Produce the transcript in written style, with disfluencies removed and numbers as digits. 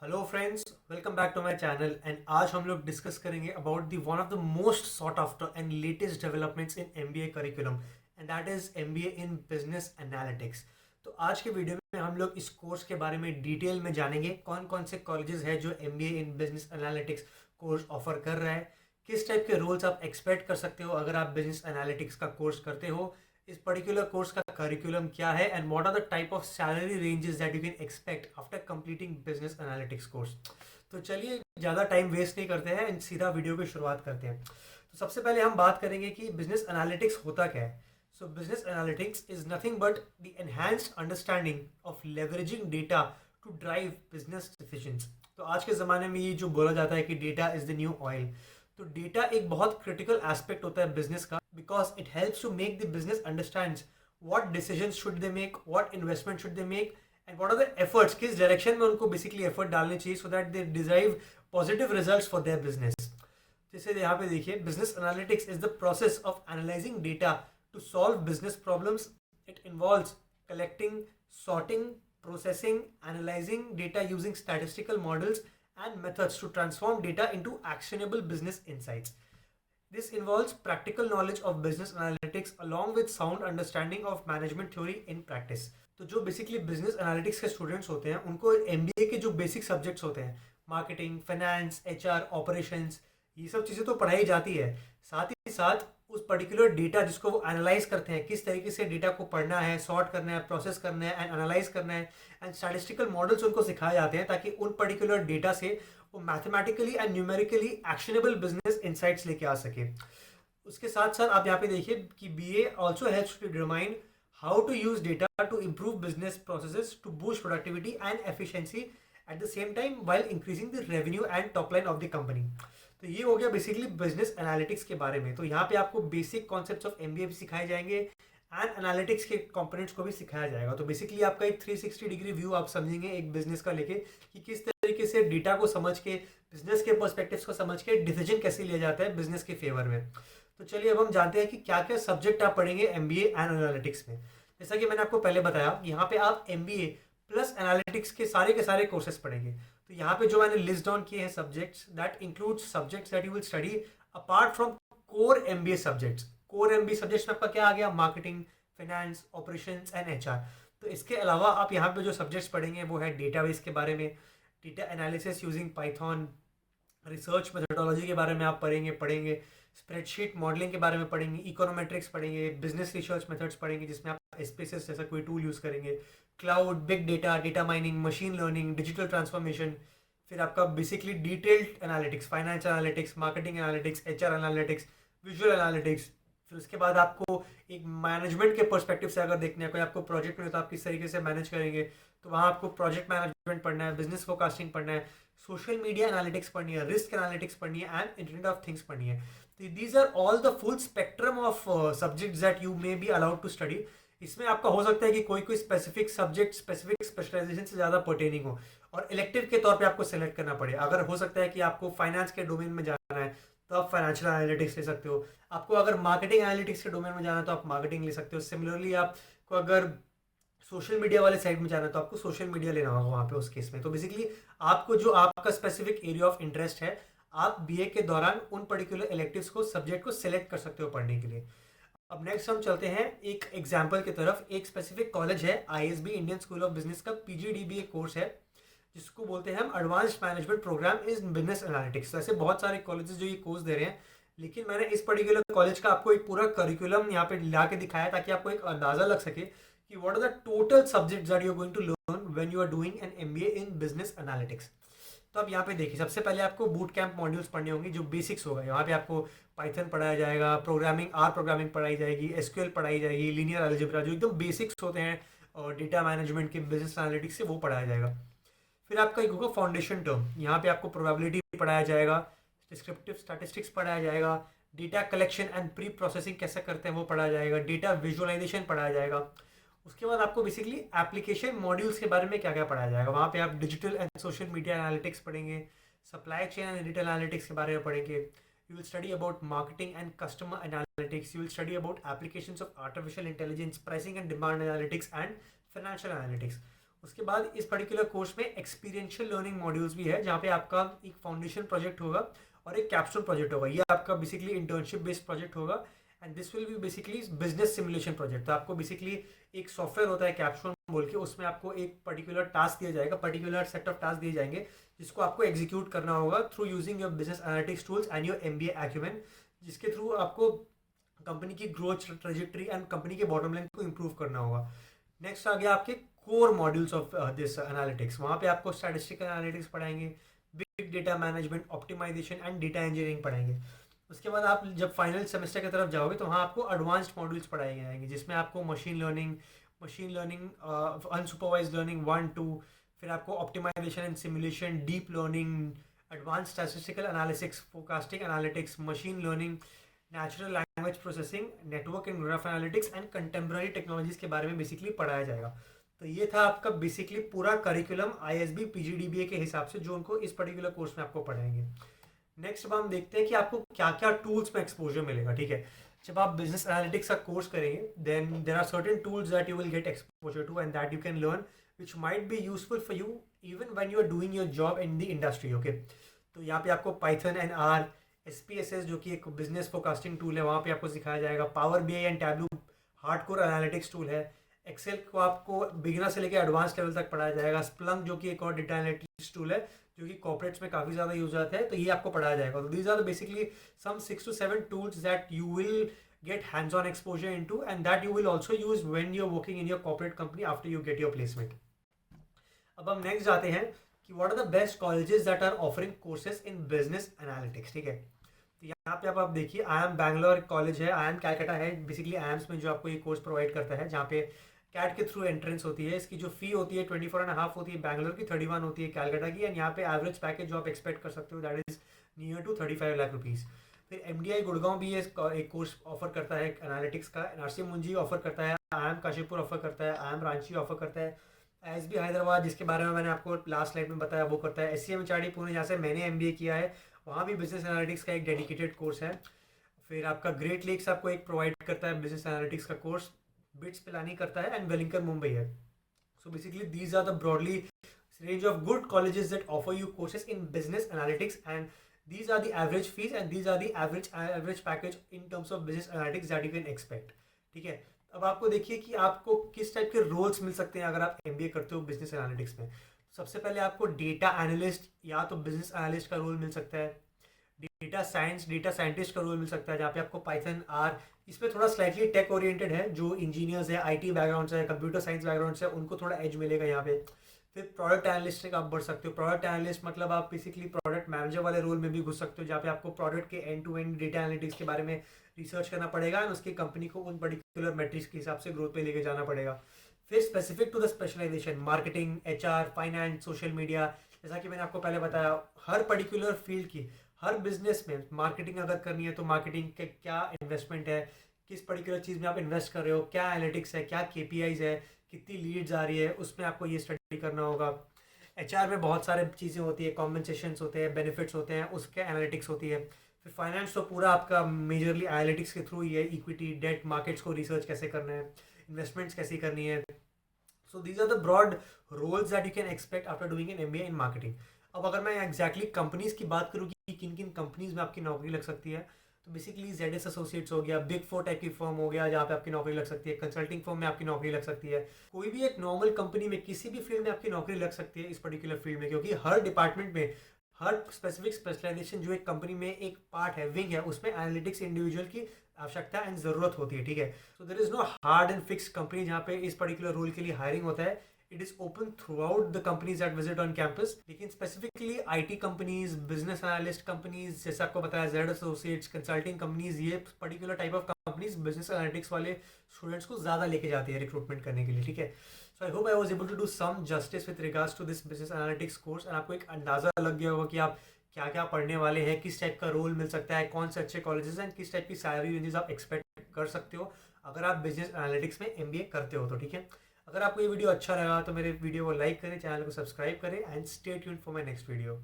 Hello friends, welcome back to my channel. And आज हम लोग डिस्कस करेंगे about the one of the most sought after and latest developments in MBA curriculum, and that is MBA in business analytics. तो आज के video में हम लोग इस कोर्स के बारे में डिटेल में जानेंगे, कौन कौन से कॉलेजेस हैं जो MBA in business analytics course offer कर रहा है, किस टाइप के रोल्स आप एक्सपेक्ट कर सकते हो अगर आप बिजनेस एनालिटिक्स का कोर्स करते हो, इस पर्टिकुलर कोर्स का करिकुलम क्या है, and what are the type of salary ranges that you can expect after completing business analytics course. तो चलिए ज़्यादा टाइम वेस्ट नहीं करते हैं एंड सीधा वीडियो की शुरुआत करते हैं। तो सबसे पहले हम बात करेंगे कि बिजनेस एनालिटिक्स होता क्या है। So business analytics is nothing but the enhanced understanding of leveraging data to drive business decisions. तो आज के ज़माने में ये जो बोला जाता है कि data is the new oil, तो डेटा एक बहुत क्रिटिकल एस्पेक्ट होता है बिजनेस का, because it helps to make the business understands what decisions should they make, what investment should they make, and what are the efforts, किस direction में उनको basically effort डालने चाहिए so that they derive positive results for their business. जैसे यहाँ पे देखिए, business analytics is the process of analysing data to solve business problems. It involves collecting, sorting, processing, analyzing data using statistical models and methods to transform data into actionable business insights. This involves practical knowledge of business analytics along with sound understanding of management theory in practice. तो जो basically business analytics के students होते हैं उनको MBA के जो basic subjects होते हैं, मार्केटिंग, फाइनेंस, एचआर, ऑपरेशंस, ये सब चीज़ें तो पढ़ाई जाती है। साथ ही साथ उस पर्टिकुलर डेटा जिसको वो एनालाइज करते हैं, किस तरीके से डेटा को पढ़ना है, सॉर्ट करना है, प्रोसेस करना है एंड एनालाइज करना है, एंड स्टैटिस्टिकल मॉडल्स उनको सिखाए जाते हैं ताकि उन पर्टिकुलर डेटा से वो mathematically and numerically actionable business insights लेके आ सके। उसके साथ साथ आप यहाँ पे देखिए कि BA also helps to determine how to use data to improve business processes to boost productivity and efficiency at the same time while increasing the revenue and top line of the company. तो ये हो गया basically business analytics के बारे में। तो यहाँ पे आपको बेसिक कॉन्सेप्ट्स ऑफ एमबीए भी सिखाए जाएंगे एंड एनालिटिक्स के कंपोनेंट्स को भी सिखाया जाएगा। तो बेसिकली आपका एक 360 डिग्री व्यू आप समझेंगे एक बिजनेस का लेके कि किस तरीके से डेटा को समझ के, बिजनेस के पर्सपेक्टिव्स को समझ के डिसीजन कैसे लिया जाता है बिजनेस के फेवर में। तो चलिए अब हम जानते हैं कि क्या क्या सब्जेक्ट आप पढ़ेंगे एमबीए एंड एनालिटिक्स में। जैसा कि मैंने आपको पहले बताया, यहाँ पे आप एमबीए प्लस एनालिटिक्स के सारे कोर्सेज पढ़ेंगे। तो यहाँ पे जो मैंने लिस्ट डाउन किए हैं subjects, that includes subjects that you will study apart from core MBA subjects. Core MBA subjects में आपका क्या आ गया? Marketing, finance, operations and HR. तो इसके अलावा आप यहाँ पे जो सब्जेक्ट्स पढ़ेंगे वो है डेटाबेस के बारे में, data analysis using Python, research methodology के बारे में आप पढ़ेंगे, स्प्रेडशीट मॉडलिंग के बारे में पढ़ेंगे, इकोनोमेट्रिक्स पढ़ेंगे, बिजनेस रिसर्च मेथड्स पढ़ेंगे जिसमें आप एसपीएसएस जैसा कोई टूल यूज़ करेंगे, cloud, big data, data mining, machine learning, digital transformation. फिर आपका basically detailed analytics, finance analytics, marketing analytics, HR analytics, visual analytics. फिर उसके बाद आपको एक मैनेजमेंट के पर्सपेक्टिव से अगर देखना है, कोई आपको प्रोजेक्ट में तो आप किस तरीके से मैनेज करेंगे, तो वहाँ आपको प्रोजेक्ट मैनेजमेंट पढ़ना है, बिजनेस फोरकास्टिंग पढ़ना है, सोशल मीडिया एनालिटिक्स पढ़नी है, रिस्क एनालिटिक्स पढ़नी है एंड इंटरनेट ऑफ थिंग्स पढ़नी है। तो these are all the full spectrum of subjects that you may be allowed to study. इसमें आपका हो सकता है कि कोई कोई स्पेसिफिक सब्जेक्ट स्पेसिफिक स्पेशलाइजेशन से ज़्यादा पर्टेनिंग हो और इलेक्टिव के तौर पे आपको सेलेक्ट करना पड़े। अगर हो सकता है कि आपको फाइनेंस के डोमेन में जाना है तो आप फाइनेंशियल एनालिटिक्स ले सकते हो, आपको अगर मार्केटिंग एनालिटिक्स के डोमेन में जाना है तो आप मार्केटिंग ले सकते हो। सिमिलरली आपको अगर सोशल मीडिया वाले साइड में जाना है तो आपको सोशल मीडिया लेना होगा वहाँ पे उस केस में। तो बेसिकली आपको जो आपका स्पेसिफिक एरिया ऑफ इंटरेस्ट है, आप बीए के दौरान उन पर्टिकुलर इलेक्टिव्स को, सब्जेक्ट को सिलेक्ट कर सकते हो पढ़ने के लिए। अब नेक्स्ट हम चलते हैं एक एग्जाम्पल की तरफ। एक स्पेसिफिक कॉलेज है ISB, Indian School of Business का पीजीडीबीए कोर्स है जिसको बोलते हैं हम advanced management programme in business analytics. तो ऐसे बहुत सारे कॉलेजेस जो ये कोर्स दे रहे हैं, लेकिन मैंने इस पर्टिकुलर कॉलेज का आपको एक पूरा करिकुलम यहाँ पे ला के दिखाया ताकि आपको एक अंदाजा लग सके कि what are the total subjects that you are going to learn when you are doing an MBA in business analytics. तो अब यहाँ पे देखिए, सबसे पहले आपको बूट कैंप मॉड्यूल्स पढ़ने होंगे जो बेसिक्स होगा। यहाँ पे आपको पाइथन पढ़ाया जाएगा, प्रोग्रामिंग, आर प्रोग्रामिंग पढ़ाई जाएगी, एसक्यूएल पढ़ाई जाएगी, लीनियर अलजेब्रा जो एकदम बेसिक्स होते हैं और डेटा मैनेजमेंट के, बिजनेस एनालिटिक्स से, वो पढ़ाया जाएगा। फिर आपका एक होगा फाउंडेशन टर्म, यहाँ पे आपको प्रोबेबिलिटी पढ़ाया जाएगा, डिस्क्रिप्टिव स्टैटिस्टिक्स पढ़ाया जाएगा, data collection and pre processing कैसे करते हैं वो पढ़ाया जाएगा, डेटा विजुअलाइजेशन पढ़ाया जाएगा। उसके बाद आपको बेसिकली एप्लीकेशन मॉड्यूल्स के बारे में क्या क्या पढ़ाया जाएगा। वहाँ पे आप digital and social media analytics पढ़ेंगे, supply chain and digital analytics के बारे में पढ़ेंगे। You will study about marketing and customer analytics, you will study about applications of artificial intelligence, pricing and demand analytics and financial analytics. उसके बाद इस particular course में experiential learning modules भी है, जहाँ पे आपका एक फाउंडेशन प्रोजेक्ट होगा और एक कैप्स्टोन प्रोजेक्ट होगा। ये आपका बेसिकली इंटर्नशिप बेस्ड प्रोजेक्ट होगा and this will be basically business simulation project. तो आपको बेसिकली एक सॉफ्टवेयर होता है कैप्स्टोन बोल के, उसमें आपको एक पर्टिकुलर टास्क दिया जाएगा, पर्टिकुलर सेट ऑफ टास्क दिए जाएंगे जिसको आपको एग्जीक्यूट करना होगा through using your business analytics tools and your MBA acumen, जिसके थ्रू आपको कंपनी की ग्रोथ ट्रेजेक्टरी एंड कंपनी के बॉटम लाइन को इंप्रूव करना होगा। नेक्स्ट आ गया आपके core modules of this analytics. वहाँ पे आपको स्टैटिस्टिकल एनालिटिक्स पढ़ाएंगे, big data management, optimisation and data engineering पढ़ाएंगे। उसके बाद आप जब फाइनल सेमेस्टर की तरफ जाओगे तो वहाँ आपको एडवांस्ड मॉड्यूल्स पढ़ाए जाएंगे, जिसमें आपको मशीन लर्निंग अनसुपरवाइज लर्निंग 1 2, फिर आपको optimisation and simulation, deep learning, advance statistical analysis, forecasting analytics, machine learning, natural language processing, network and graph analytics and contemporary technologies के बारे में बेसिकली पढ़ाया जाएगा। तो ये था आपका बेसिकली पूरा करिकुलम आईएसबी पीजीडीबीए के हिसाब से, जो उनको इस पर्टिकुलर कोर्स में आपको पढ़ाएंगे। नेक्स्ट अब हम देखते हैं कि आपको क्या क्या टूल्स में एक्सपोजर मिलेगा। ठीक है, जब आप बिजनेस एनालिटिक्स का कोर्स करेंगे then there are certain tools that you will get exposure to and that you can learn which might be useful for you even when you are doing your job in the industry. Okay, तो यहाँ पे आपको Python and are, SPSS जो कि एक business forecasting tool है, वहाँ पे आपको सिखाया जाएगा। Power BI and tableau hardcore analytics tool है। एक्सेल को आपको बिगिनर से लेकर एडवांस लेवल तक पढ़ाया जाएगा। स्प्लंक जो कि एक और डेटा एनालिटिक्स टूल है जो कि कॉर्पोरेट्स में काफ़ी ज़्यादा यूज आता है, तो ये आपको पढ़ाया जाएगा। तो these are basically some 6 to 7 tools that you will get hands-on exposure into and that you will also use when you're working in your corporate company after you get your placement. अब हम next जाते हैं कि what are the best colleges that are offering courses in business analytics. ठीक है, तो यहाँ पे आप देखिए IIM बैंगलोर कॉलेज है, IIM कैलकाटा है। बेसिकली IIMS में जो आपको ये कोर्स प्रोवाइड करता है, जहाँ पे कैट के थ्रू एंट्रेंस होती है। इसकी जो फी होती है 24.5 होती है बैंगलोर की, 31 होती है कैलकाटा की। एंड यहाँ पे एवरेज पैकेज जो आप एक्सपेक्ट कर सकते हो that is near to 35 lakh rupees. फिर MDI गुड़गांव भी एक कोर्स ऑफर करता है एनालिटिक्स का। NRC मुंजी ऑफर करता है, IIM काशीपुर ऑफर करता है, IIM रांची ऑफर करता है, ISB हैदराबाद जिसके बारे में मैंने आपको लास्ट स्लाइड में बताया वो करता है। SCM पुणे जहाँ से मैंने MBA किया है, वहाँ भी बिजनेस एनालिटिक्स का एक डेडिकेटेड कोर्स है। फिर आपका ग्रेट लेक्स आपको एक प्रोवाइड करता है बिजनेस एनालिटिक्स का कोर्स, बिट्स पिलानी करता है, एंड वेलिंगटन मुंबई है। So basically these are the broadly range of good colleges that offer you courses in business analytics, and these are the average fees and these are the average package in terms of business analytics that you can expect. ठीक है, अब आपको देखिए कि आपको किस type के roles मिल सकते हैं अगर आप MBA करते हो बिजनेस एनालिटिक्स में। सबसे पहले आपको डेटा एनालिस्ट या तो बिजनेस एनालिस्ट का रोल मिल सकता है, डेटा साइंटिस्ट का रोल मिल सकता है, जहाँ पे आपको पाइथन आर, इसमें थोड़ा स्लाइटली टेक ओरिएंटेड है। जो इंजीनियर्स है, IT बैकग्राउंड से, कंप्यूटर साइंस बैकग्राउंड से, उनको थोड़ा एज मिलेगा यहाँ पे। फिर प्रोडक्ट एनालिस्ट तक आप बढ़ सकते हो। प्रोडक्ट एनालिस्ट मतलब आप बेसिकली प्रोडक्ट मैनेजर वाले रोल में भी घुस सकते हो, जहाँ पे आपको प्रोडक्ट के end to end data analytics के बारे में रिसर्च करना पड़ेगा और उसकी कंपनी को उन पर्टिकुलर मेट्रिक्स के हिसाब से ग्रोथ पे लेके जाना पड़ेगा। फिर specific to the specialisation, marketing, HR, finance, social media, जैसा कि मैंने आपको पहले बताया, हर पर्टिकुलर फील्ड की, हर बिजनेस में मार्केटिंग अगर करनी है तो मार्केटिंग के क्या इन्वेस्टमेंट है, किस पर्टिकुलर चीज़ में आप इन्वेस्ट कर रहे हो, क्या एनालिटिक्स है, क्या KPIs है, कितनी लीड्स आ रही है, उसमें आपको ये स्टडी करना होगा। HR में बहुत सारे चीज़ें होती है, कॉम्पनसेशंस होते हैं, बेनिफिट्स होते हैं, उसके एनालिटिक्स होती है। फिर फाइनेंस तो पूरा आपका मेजरली एनालिटिक्स के थ्रू ही है, इक्विटी, डेट, मार्केट्स को रिसर्च कैसे करना है, इन्वेस्टमेंट्स कैसे करनी है। So these are the broad roles that you can expect after doing an MBA in marketing. अब अगर मैं एग्जैक्टली कंपनीज की बात करूँ कि किन किन कंपनीज में आपकी नौकरी लग सकती है, तो बेसिकली ZS एसोसिएट्स हो गया, बिग 4 टाइप की फर्म हो गया जहाँ पे आपकी नौकरी लग सकती है, कंसल्टिंग फर्म में आपकी नौकरी लग सकती है, कोई भी एक नॉर्मल कंपनी में किसी भी फील्ड में आपकी नौकरी लग सकती है इस पर्टिकुलर फील्ड में, क्योंकि हर डिपार्टमेंट में, हर स्पेसिफिक स्पेशलाइजेशन जो एक कंपनी में एक पार्ट है, विंग है, उसमें एनालिटिक्स इंडिविजुअल की आवश्यकता एंड ज़रूरत होती है। ठीक है, so there is no hard and fix company जहाँ पे इस पर्टिकुलर रोल के लिए हायरिंग होता है। It is open throughout the companies that visit on campus, लेकिन specifically IT companies, business analyst companies, जैसे आपको बताया ZS एसोसिएट्स, कंसल्टिंग कंपनीज, ये particular type of companies business analytics वाले स्टूडेंट्स को ज़्यादा लेके जाती है रिक्रूटमेंट करने के लिए। ठीक है, so I hope I was able to do some justice with regards to this business analytics course, and आपको एक अंदाज़ा लग गया होगा कि आप क्या क्या पढ़ने वाले हैं, किस टाइप का रोल मिल सकता है, कौन से अच्छे कॉलेजेस हैं, किस टाइप की सैलरी रेंजेस आप एक्सपेक्ट कर सकते हो अगर आप बिजनेस एनालिटिक्स में MBA करते हो तो। ठीक है, अगर आपको ये वीडियो अच्छा लगा तो मेरे वीडियो को लाइक करें, चैनल को सब्सक्राइब करें, and stay tuned for my next video.